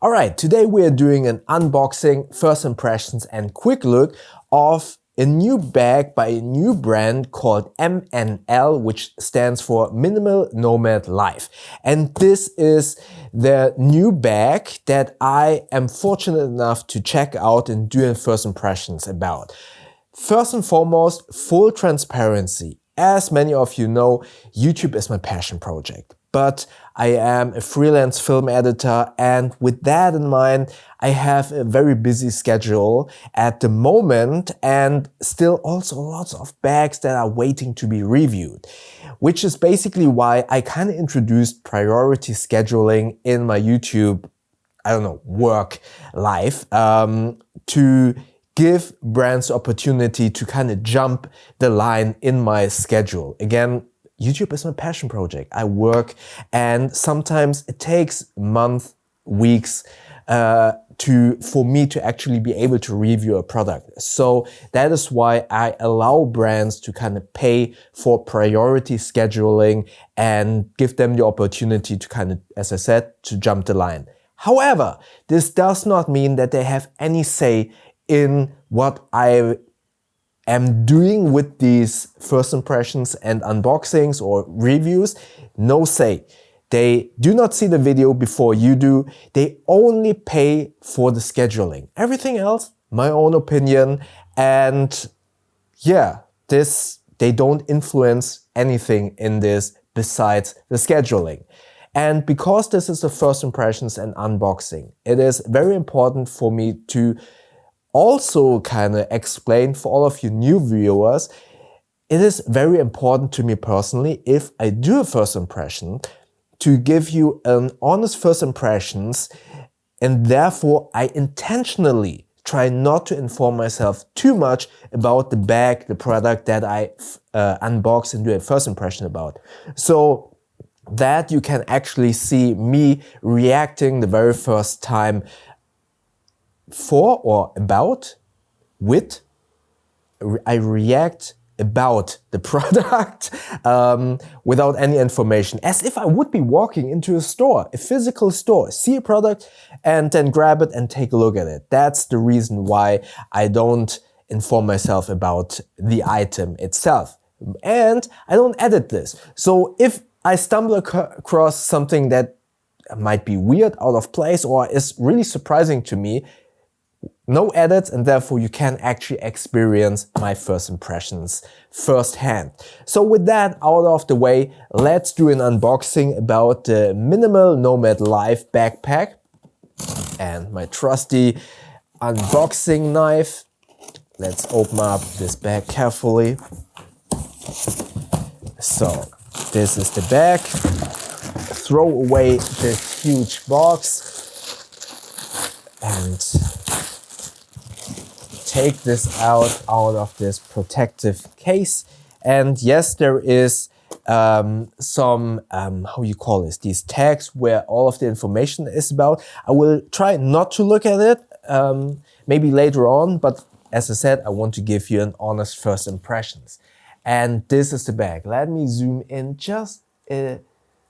Alright, today we are doing an unboxing, first impressions and quick look of a new bag by a new brand called MNL, which stands for Minimal Nomad Life. And this is the new bag that I am fortunate enough to check out and do first impressions about. First and foremost, full transparency. As many of you know, YouTube is my passion project. But I am a freelance film editor, and with that in mind, I have a very busy schedule at the moment and still also lots of bags that are waiting to be reviewed, which is basically why I kind of introduced priority scheduling in my YouTube, work life, to give brands the opportunity to kind of jump the line in my schedule. Again, YouTube is my passion project. I work and sometimes it takes months, weeks for me to actually be able to review a product. So that is why I allow brands to kind of pay for priority scheduling and give them the opportunity to kind of, as I said, to jump the line. However, this does not mean that they have any say in what I am doing with these first impressions and unboxings or reviews. No say. They do not see the video before you do. They only pay for the scheduling. Everything else, my own opinion. And yeah, they don't influence anything in this besides the scheduling. And because this is the first impressions and unboxing, it is very important for me to also kind of explain for all of you new viewers, it is very important to me personally, if I do a first impression, to give you an honest first impressions, and therefore I intentionally try not to inform myself too much about the bag, the product that I unbox and do a first impression about. So that you can actually see me reacting the very first time for or about, with, I react about the product without any information, as if I would be walking into a store, a physical store, see a product and then grab it and take a look at it. That's the reason why I don't inform myself about the item itself. And I don't edit this. So if I stumble across something that might be weird, out of place, or is really surprising to me, no edits, and therefore you can actually experience my first impressions firsthand. So with that out of the way, let's do an unboxing about the Minimal Nomad Life backpack and my trusty unboxing knife. Let's open up this bag carefully. So this is the bag. Throw away this huge box and take this out of this protective case. And yes, there is some, these tags where all of the information is about. I will try not to look at it, maybe later on, but as I said, I want to give you an honest first impressions. And this is the bag. Let me zoom in just a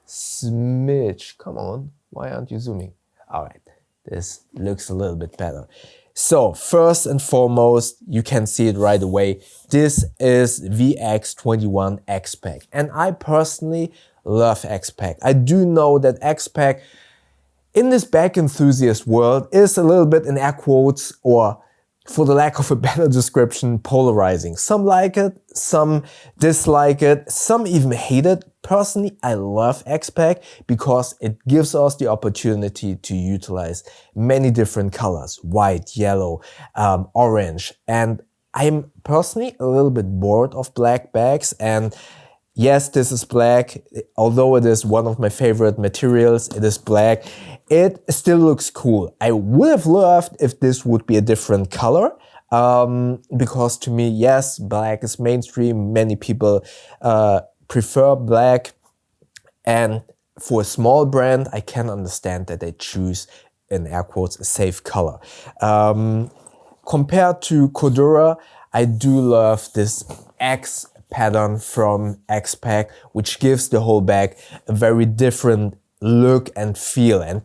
smidge. Come on, why aren't you zooming? All right, this looks a little bit better. So first and foremost, you can see it right away. This is VX21 X-Pac. And I personally love X-Pac. I do know that X-Pac in this bag enthusiast world is a little bit, in air quotes, or for the lack of a better description, polarizing. Some like it, some dislike it, some even hate it. Personally, I love X-Pac because it gives us the opportunity to utilize many different colors: white, yellow, orange. And I'm personally a little bit bored of black bags. And yes, this is black. Although it is one of my favorite materials, it is black. It still looks cool. I would have loved if this would be a different color, because to me, yes, black is mainstream. Many people prefer black. And for a small brand, I can understand that they choose, in air quotes, a safe color. Compared to Cordura, I do love this X pattern from X-Pac, which gives the whole bag a very different look and feel. And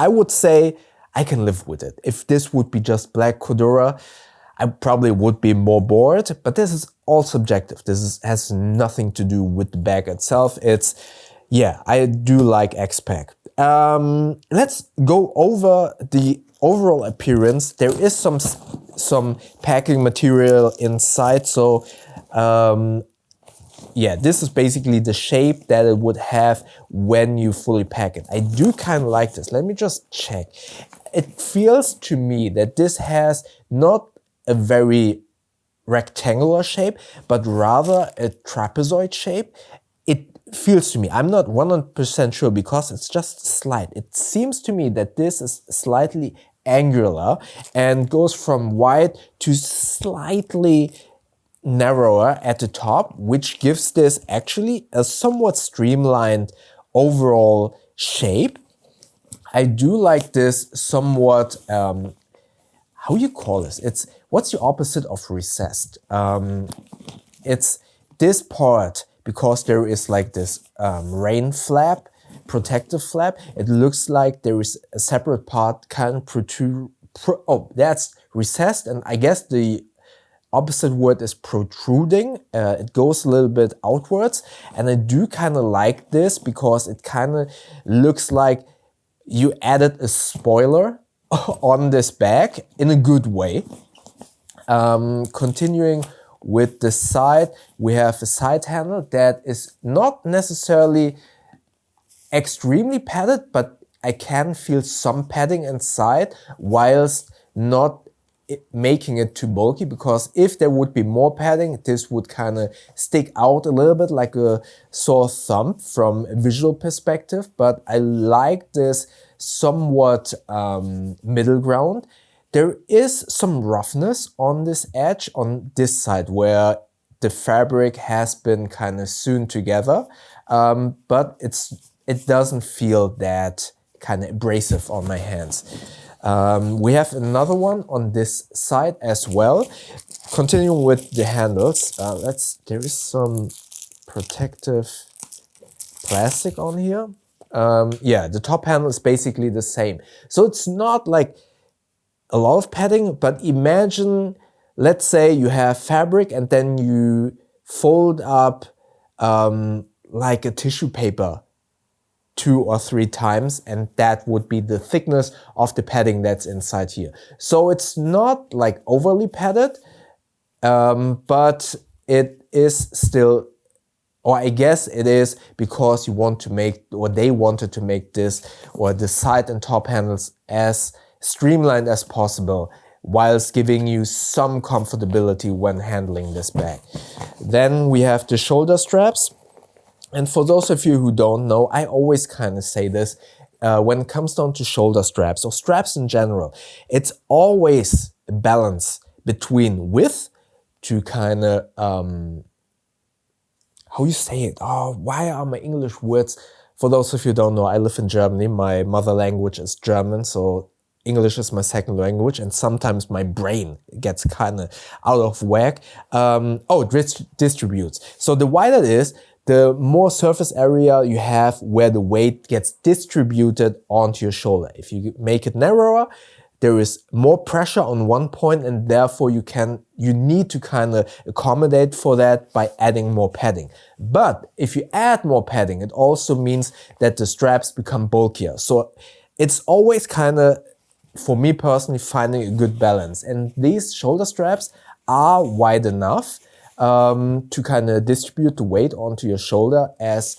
I would say I can live with it. If this would be just black Cordura, I probably would be more bored, but this is all subjective. Has nothing to do with the bag itself. Yeah, I do like X-Pac. Let's go over the overall appearance. There is some packing material inside, so yeah, this is basically the shape that it would have when you fully pack it. I do kind of like this. Let me just check. It feels to me that this has not a very rectangular shape, but rather a trapezoid shape. It feels to me, I'm not 100% sure because it's just slight. It seems to me that this is slightly angular and goes from wide to slightly narrower at the top, which gives this actually a somewhat streamlined overall shape. I do like this somewhat, how you call this? What's the opposite of recessed? It's this part, because there is like this rain flap, protective flap. It looks like there is a separate part kind of oh, that's recessed, and I guess the opposite word is protruding. It goes a little bit outwards, and I do kind of like this because it kind of looks like you added a spoiler on this bag in a good way. Continuing with the side, we have a side handle that is not necessarily extremely padded, but I can feel some padding inside whilst not making it too bulky, because if there would be more padding, this would kind of stick out a little bit like a sore thumb from a visual perspective. But I like this somewhat middle ground. There is some roughness on this edge on this side where the fabric has been kind of sewn together, but it doesn't feel that kind of abrasive on my hands. We have another one on this side as well. Continuing with the handles, there is some protective plastic on here. Yeah, the top handle is basically the same. So it's not like a lot of padding, but imagine, let's say you have fabric and then you fold up like a tissue paper 2 or 3 times, and that would be the thickness of the padding that's inside here. So it's not like overly padded, but it is still, or I guess it is because you want to make, or they wanted to make this, or the side and top handles as streamlined as possible, whilst giving you some comfortability when handling this bag. Then we have the shoulder straps. And for those of you who don't know, I always kind of say this, when it comes down to shoulder straps or straps in general, it's always a balance between width to kind of, how you say it? Oh, why are my English words? For those of you who don't know, I live in Germany. My mother language is German, so English is my second language, and sometimes my brain gets kind of out of whack. Distributes. So the wider it is, the more surface area you have where the weight gets distributed onto your shoulder. If you make it narrower, there is more pressure on one point, and therefore you need to kind of accommodate for that by adding more padding. But if you add more padding, it also means that the straps become bulkier. So it's always kind of, for me personally, finding a good balance. And these shoulder straps are wide enough to kind of distribute the weight onto your shoulder as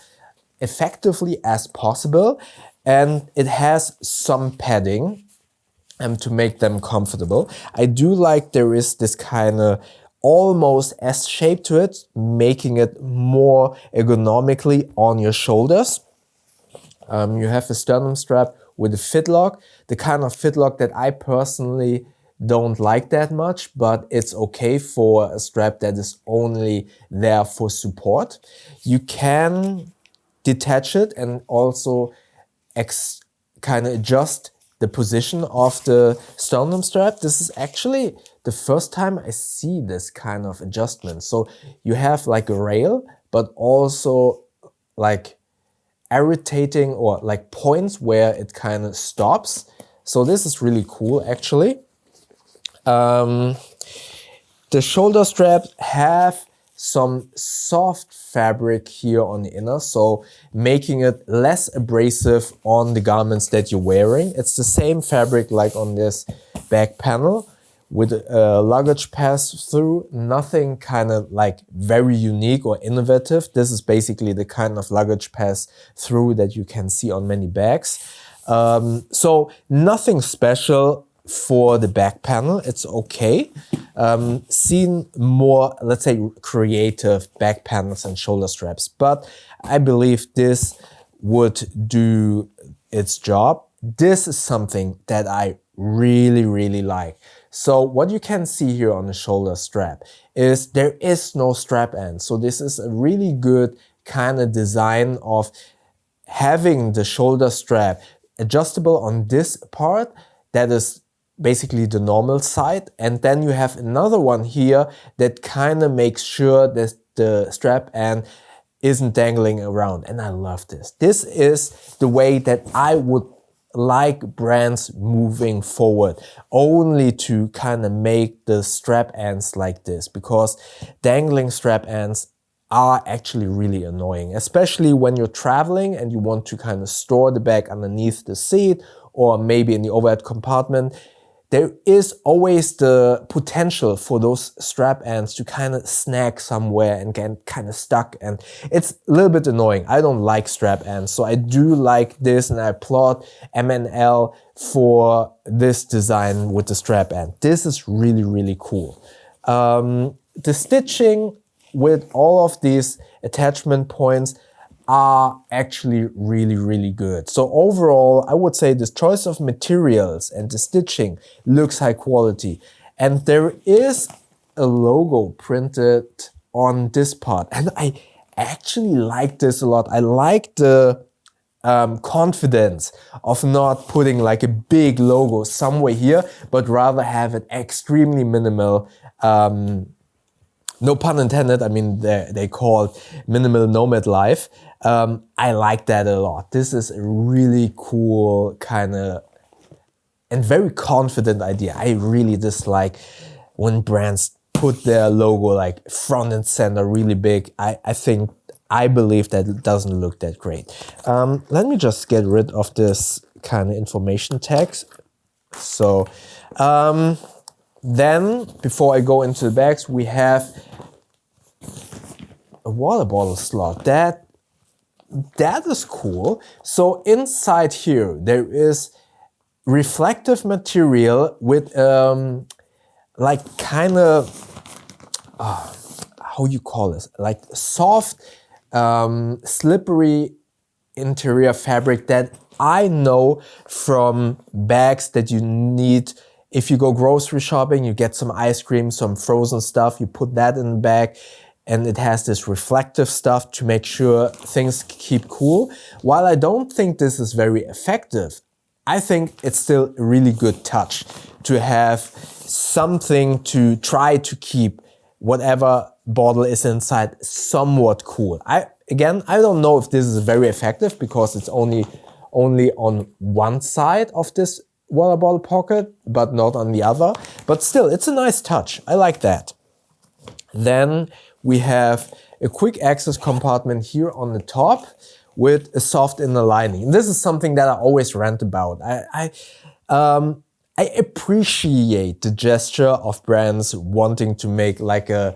effectively as possible. And it has some padding to make them comfortable. I do like there is this kind of almost S shape to it, making it more ergonomically on your shoulders. You have a sternum strap with a fitlock, the kind of fitlock that I personally don't like that much, but it's okay for a strap that is only there for support. You can detach it and also kind of adjust the position of the sternum strap. This is actually the first time I see this kind of adjustment. So you have like a rail, but also like irritating or like points where it kind of stops. So this is really cool actually. The shoulder straps have some soft fabric here on the inner, so making it less abrasive on the garments that you're wearing. It's the same fabric like on this back panel with a luggage pass-through. Nothing kind of like very unique or innovative. This is basically the kind of luggage pass-through that you can see on many bags. So nothing special for the back panel. It's okay. Seen more, let's say, creative back panels and shoulder straps, but I believe this would do its job. This is something that I really like. So what you can see here on the shoulder strap is there is no strap end. So this is a really good kind of design of having the shoulder strap adjustable on this part that is basically the normal side, and then you have another one here that kind of makes sure that the strap end isn't dangling around, and I love this. This is the way that I would like brands moving forward, only to kind of make the strap ends like this, because dangling strap ends are actually really annoying, especially when you're traveling and you want to kind of store the bag underneath the seat or maybe in the overhead compartment. There is always the potential for those strap ends to kind of snag somewhere and get kind of stuck, and it's a little bit annoying. I don't like strap ends, so I do like this, and I applaud MNL for this design with the strap end. This is really cool. The stitching with all of these attachment points are actually really good. So overall, I would say this choice of materials and the stitching looks high quality. And there is a logo printed on this part, and I actually like this a lot. I like the confidence of not putting like a big logo somewhere here, but rather have it extremely minimal. No pun intended, I mean, they call it minimal Nomad life. I like that a lot. This is a really cool kind of and very confident idea. I really dislike when brands put their logo like front and center really big. I believe that it doesn't look that great. Let me just get rid of this kind of information tags. So then, before I go into the bags, we have a water bottle slot. That is cool. So inside here, there is reflective material with like kind of, how you call this? Like soft, slippery interior fabric that I know from bags that you need. If you go grocery shopping, you get some ice cream, some frozen stuff, you put that in the bag, and it has this reflective stuff to make sure things keep cool. While I don't think this is very effective, I think it's still a really good touch to have something to try to keep whatever bottle is inside somewhat cool. Again, I don't know if this is very effective because it's only on one side of this water bottle pocket, but not on the other. But still, it's a nice touch. I like that. Then we have a quick access compartment here on the top with a soft inner lining. And this is something that I always rant about. I appreciate the gesture of brands wanting to make like a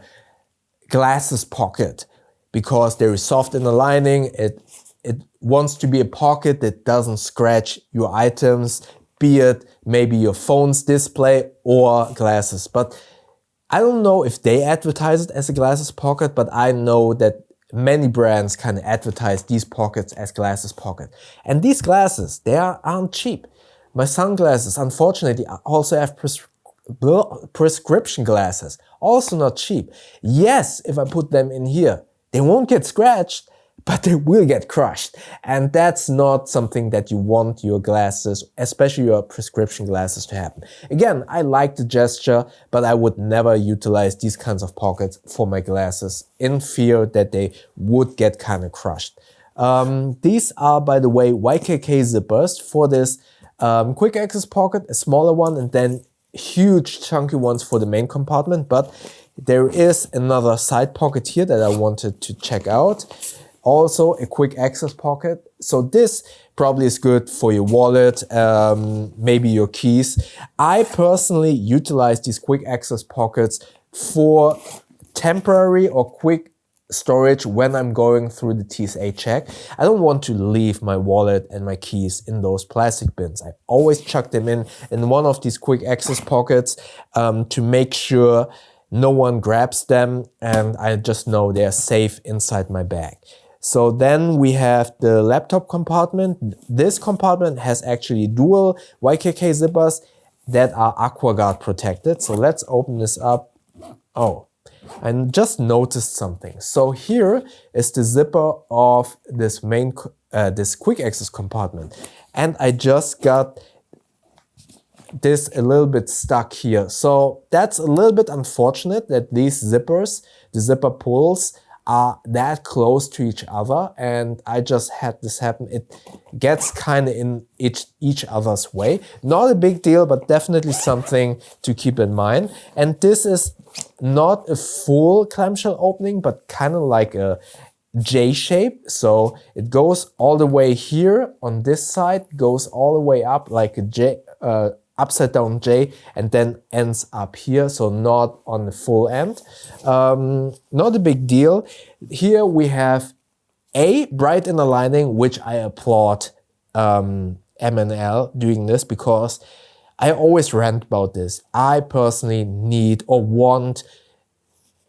glasses pocket because there is soft inner lining. It wants to be a pocket that doesn't scratch your items, be it maybe your phone's display or glasses. But I don't know if they advertise it as a glasses pocket, but I know that many brands kind of advertise these pockets as glasses pocket. And these glasses, they aren't cheap. My sunglasses, unfortunately, also have prescription glasses, also not cheap. Yes, if I put them in here, they won't get scratched, but they will get crushed. And that's not something that you want your glasses, especially your prescription glasses, to happen. Again, I like the gesture, but I would never utilize these kinds of pockets for my glasses in fear that they would get kind of crushed. These are, by the way, YKK zippers for this quick access pocket, a smaller one, and then huge chunky ones for the main compartment. But there is another side pocket here that I wanted to check out. Also a quick access pocket. So this probably is good for your wallet, maybe your keys. I personally utilize these quick access pockets for temporary or quick storage when I'm going through the TSA check. I don't want to leave my wallet and my keys in those plastic bins. I always chuck them in one of these quick access pockets to make sure no one grabs them and I just know they're safe inside my bag. So then we have the laptop compartment. This compartment has actually dual YKK zippers that are AquaGuard protected. So let's open this up. Oh, I just noticed something. So here is the zipper of this main, this quick access compartment. And I just got this a little bit stuck here. So that's a little bit unfortunate that these zippers, the zipper pulls, are that close to each other, and I just had this happen. It gets kind of in each other's way. Not a big deal, but definitely something to keep in mind. And this is not a full clamshell opening, but kind of like a J shape. So it goes all the way here on this side, goes all the way up like a J, upside down J, and then ends up here, so not on the full end. Not a big deal. Here we have a bright inner lining, which I applaud MNL doing this, because I always rant about this. I personally need or want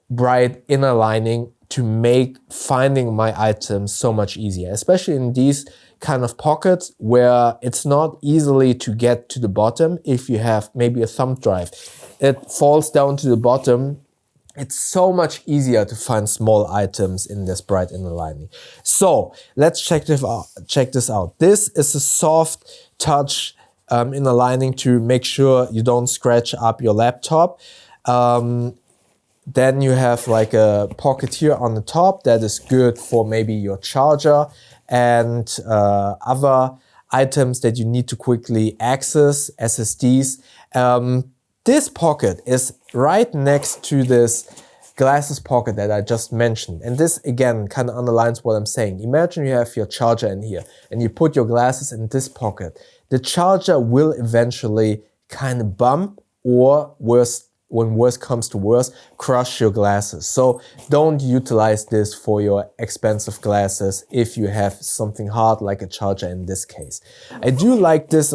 bright inner lining to make finding my items so much easier, especially in these kind of pockets where it's not easily to get to the bottom. If you have maybe a thumb drive, it falls down to the bottom. It's so much easier to find small items in this bright inner lining. So let's check this out. This is a soft touch inner lining to make sure you don't scratch up your laptop. Then you have like a pocket here on the top that is good for maybe your charger and other items that you need to quickly access, SSDs. This pocket is right next to this glasses pocket that I just mentioned. And this again kind of underlines what I'm saying. Imagine you have your charger in here and you put your glasses in this pocket. The charger will eventually kind of bump, or when worse comes to worse, crush your glasses. So don't utilize this for your expensive glasses if you have something hard like a charger in this case. I do like this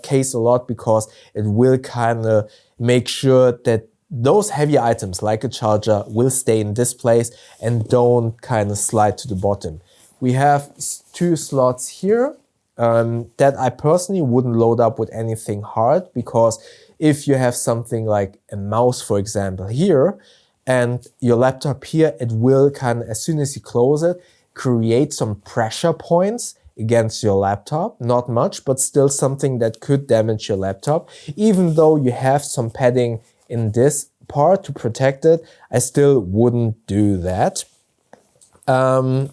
case a lot because it will kind of make sure that those heavy items like a charger will stay in this place and don't kind of slide to the bottom. We have two slots here that I personally wouldn't load up with anything hard, because if you have something like a mouse, for example, here, and your laptop here, it will kind of, as soon as you close it, create some pressure points against your laptop. Not much, but still something that could damage your laptop. Even though you have some padding in this part to protect it, I still wouldn't do that. And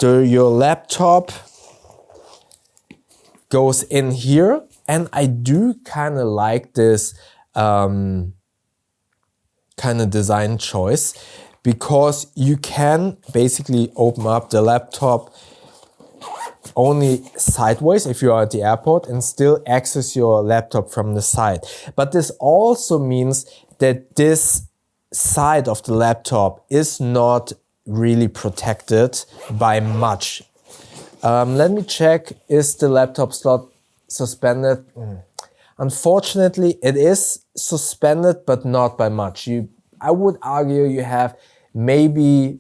your laptop goes in here, and I do kind of like this kind of design choice, because you can basically open up the laptop only sideways if you are at the airport and still access your laptop from the side. But this also means that this side of the laptop is not really protected by much. Let me check, is the laptop slot suspended? Unfortunately, it is suspended, but not by much. I would argue you have maybe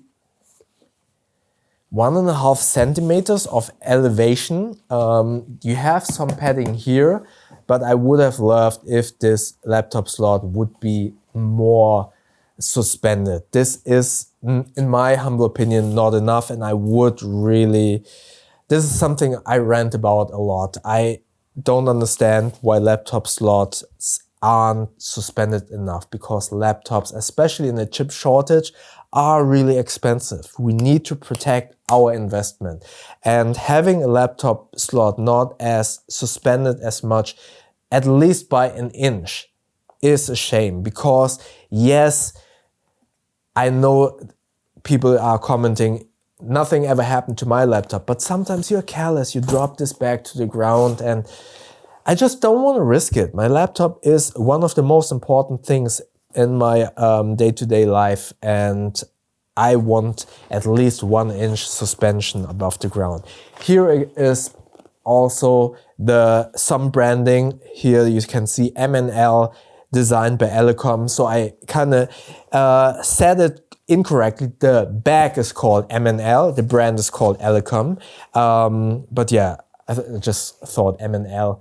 1.5 centimeters of elevation. You have some padding here, but I would have loved if this laptop slot would be more suspended. This is, in my humble opinion, not enough, and I would really... This is something I rant about a lot. I don't understand why laptop slots aren't suspended enough because laptops, especially in a chip shortage, are really expensive. We need to protect our investment. And having a laptop slot not as suspended as much, at least by an inch, is a shame. Because yes, I know people are commenting, nothing ever happened to my laptop, but sometimes you're careless, you drop this bag to the ground, and I just don't want to risk it. My laptop is one of the most important things in my day-to-day life, and I want at least 1 inch suspension above the ground. Here is also some branding. Here you can see MNL, designed by Alekum. So I kind of said it incorrectly. The bag is called MNL, the brand is called Alekum. But yeah, I just thought MNL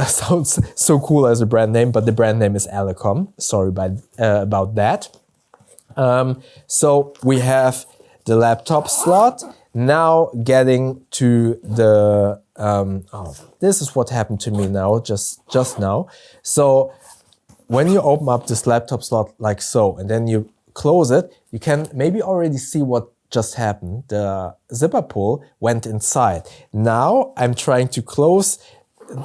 sounds so cool as a brand name, but the brand name is Alekum. Sorry about that. So we have the laptop slot. Now getting to the, this is what happened to me now, just now. So when you open up this laptop slot like so, and then you close it, you can maybe already see what just happened. The zipper pull went inside. Now I'm trying to close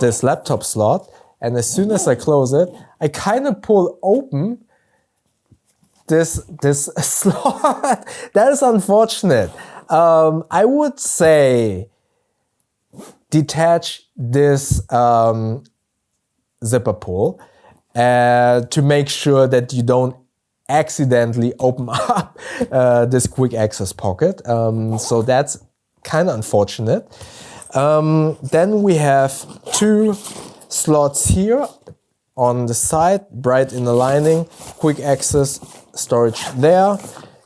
this laptop slot, and as soon as I close it, I kind of pull open this slot. That is unfortunate. I would say detach this zipper pull to make sure that you don't accidentally open up this quick access pocket. So that's kind of unfortunate. Then we have 2 slots here on the side, bright inner lining, quick access storage there,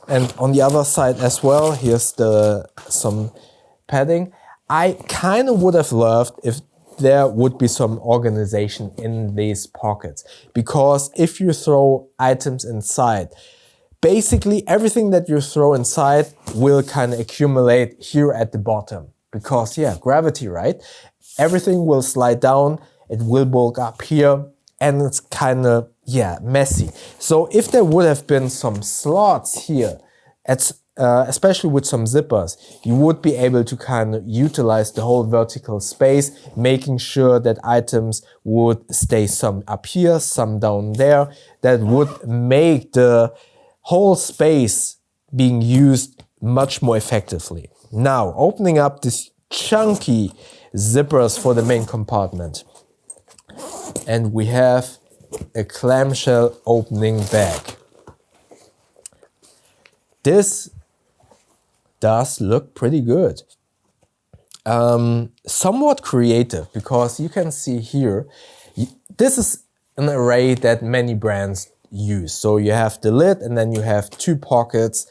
and on the other side as well, here's some padding. I kind of would have loved if there would be some organization in these pockets, because if you throw items inside, basically everything that you throw inside will kind of accumulate here at the bottom, because yeah, gravity, right? Everything will slide down, it will bulk up here, and it's kind of, yeah, messy. So if there would have been some slots here, especially with some zippers, you would be able to kind of utilize the whole vertical space, making sure that items would stay some up here, some down there. That would make the whole space being used much more effectively. Now, opening up this chunky zippers for the main compartment. And we have a clamshell opening bag. This does look pretty good. Somewhat creative, because you can see here, this is an array that many brands use. So you have the lid, and then you have 2 pockets,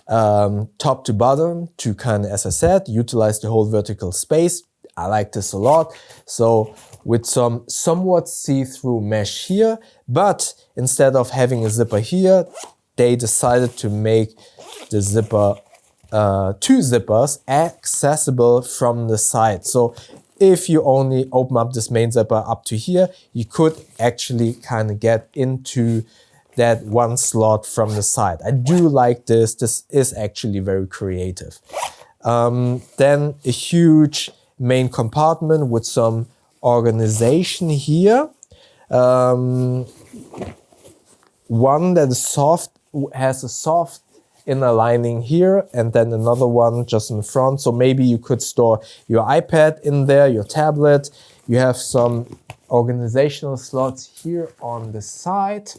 top to bottom, to kind of, as I said, utilize the whole vertical space. I like this a lot. So with some somewhat see-through mesh here, but instead of having a zipper here, they decided to make the zipper, 2 zippers accessible from the side. So if you only open up this main zipper up to here, you could actually kind of get into that 1 slot from the side. I do like this. This is actually very creative. Then a huge main compartment with some organization here. One that is soft, has a soft inner lining here, and then another one just in front. So maybe you could store your iPad in there, your tablet. You have some organizational slots here on the side,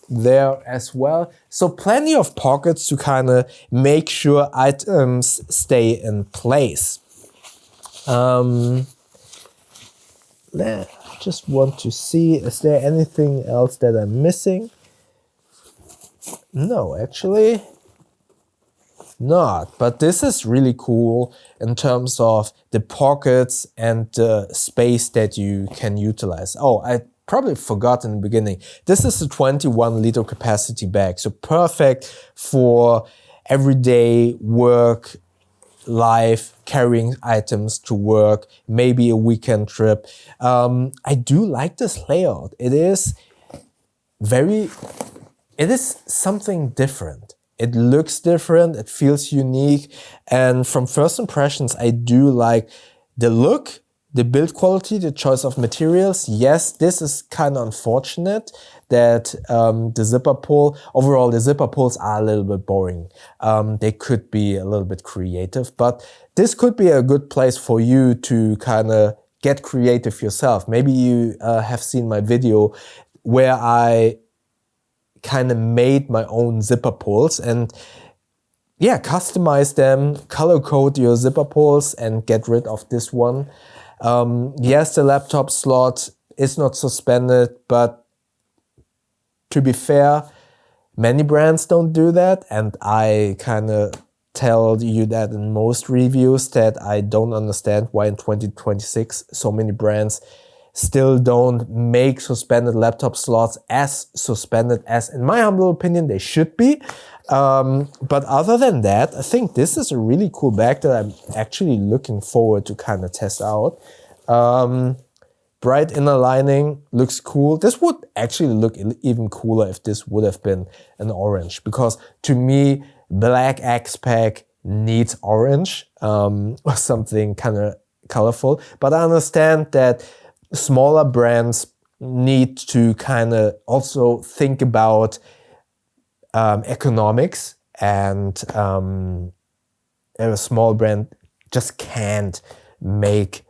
there as well. So plenty of pockets to kind of make sure items stay in place. I just want to see, is there anything else that I'm missing? No, actually not. But this is really cool in terms of the pockets and the space that you can utilize. Oh, I probably forgot in the beginning. This is a 21 liter capacity bag. So perfect for everyday work life, carrying items to work, maybe a weekend trip. I do like this layout. It is something different. It looks different, it feels unique, and from first impressions, I do like the look, the build quality, the choice of materials. Yes, this is kind of unfortunate that the zipper pull, overall the zipper pulls are a little bit boring. They could be a little bit creative, but this could be a good place for you to kind of get creative yourself. Maybe you have seen my video where I kind of made my own zipper pulls and yeah, customize them, color code your zipper pulls and get rid of this one. Yes, the laptop slot is not suspended, but to be fair, many brands don't do that, and I kind of tell you that in most reviews that I don't understand why in 2026 so many brands still don't make suspended laptop slots as suspended as, in my humble opinion, they should be. But other than that, I think this is a really cool bag that I'm actually looking forward to kind of test out. Bright inner lining, looks cool. This would actually look even cooler if this would have been an orange, because to me, black X-Pac needs orange, or something kind of colorful. But I understand that smaller brands need to kind of also think about economics, and a small brand just can't make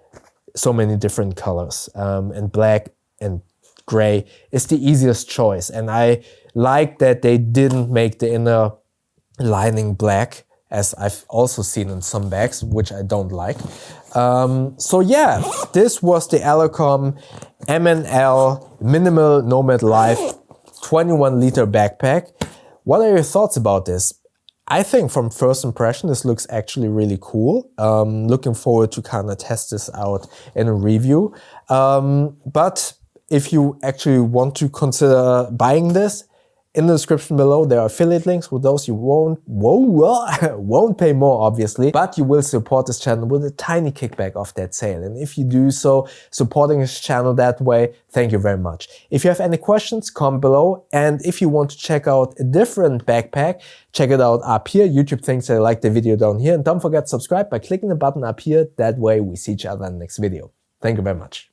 so many different colors, and black and gray is the easiest choice. And I like that they didn't make the inner lining black, as I've also seen in some bags, which I don't like. So yeah, this was the Alekum MNL Minimal Nomad Life 21-liter backpack. What are your thoughts about this? I think from first impression, this looks actually really cool. Looking forward to kind of test this out in a review. But if you actually want to consider buying this, in the description below, there are affiliate links. With those, you won't pay more, obviously, but you will support this channel with a tiny kickback of that sale. And if you do so, supporting this channel that way, thank you very much. If you have any questions, comment below. And if you want to check out a different backpack, check it out up here. YouTube thinks I like the video down here. And don't forget to subscribe by clicking the button up here. That way we see each other in the next video. Thank you very much.